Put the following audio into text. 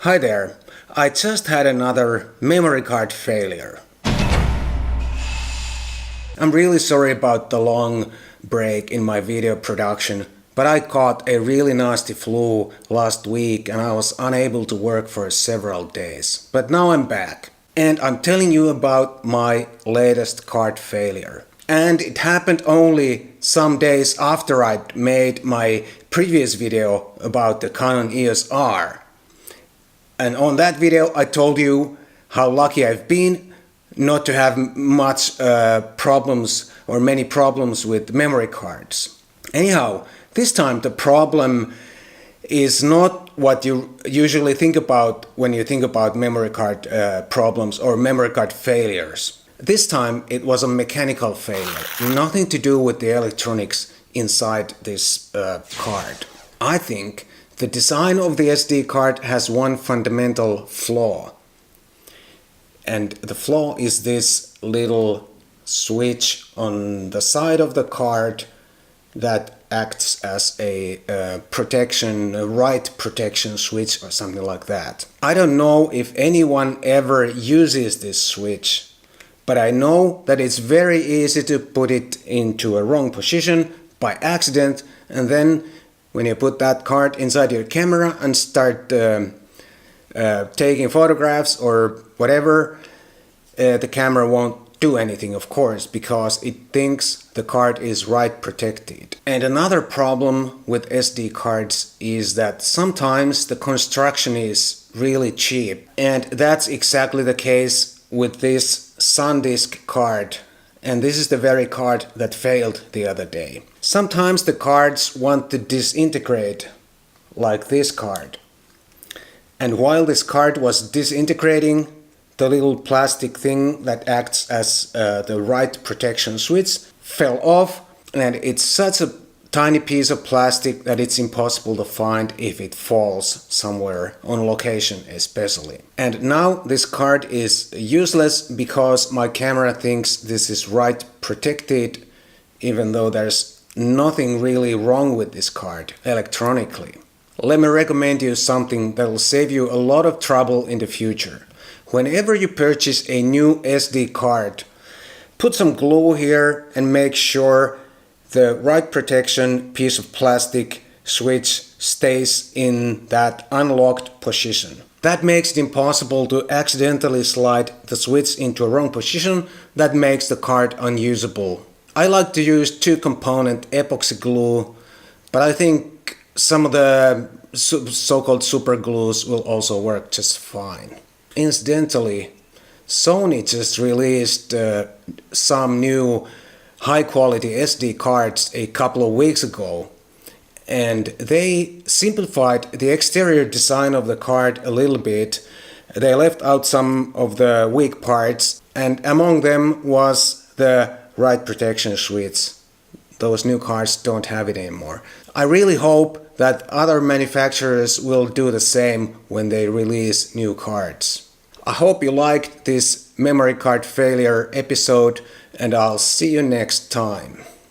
Hi there, I just had another memory card failure. I'm really sorry about the long break in my video production, but I caught a really nasty flu last week and I was unable to work for several days. But now I'm back and I'm telling you about my latest card failure. And it happened only some days after I'd made my previous video about the Canon EOS R. And on that video I told you how lucky I've been not to have much problems or many problems with memory cards. Anyhow, this time the problem is not what you usually think about when you think about memory card problems or memory card failures. This time it was a mechanical failure, nothing to do with the electronics inside this card. I think the design of the SD card has one fundamental flaw. And the flaw is this little switch on the side of the card that acts as a write protection switch or something like that. I don't know if anyone ever uses this switch, but I know that it's very easy to put it into a wrong position by accident, and then when you put that card inside your camera and start taking photographs or whatever, the camera won't do anything, of course, because it thinks the card is write protected. And another problem with SD cards is that sometimes the construction is really cheap. And that's exactly the case with this SanDisk card. And this is the very card that failed the other day. Sometimes the cards want to disintegrate, like this card. And while this card was disintegrating, the little plastic thing that acts as the write protection switch fell off, and it's such a tiny piece of plastic that it's impossible to find if it falls somewhere on location especially. And now this card is useless because my camera thinks this is write protected, even though there's nothing really wrong with this card electronically. Let me recommend you something that will save you a lot of trouble in the future. Whenever you purchase a new SD card, put some glue here and make sure the write protection piece of plastic switch stays in that unlocked position. That makes it impossible to accidentally slide the switch into a wrong position that makes the card unusable. I like to use two-component epoxy glue, but I think some of the so-called super glues will also work just fine. Incidentally, Sony just released some new high-quality SD cards a couple of weeks ago, and they simplified the exterior design of the card a little bit. They left out some of the weak parts, and among them was the write protection switch. Those new cards don't have it anymore. I really hope that other manufacturers will do the same when they release new cards. I hope you liked this memory card failure episode, and I'll see you next time.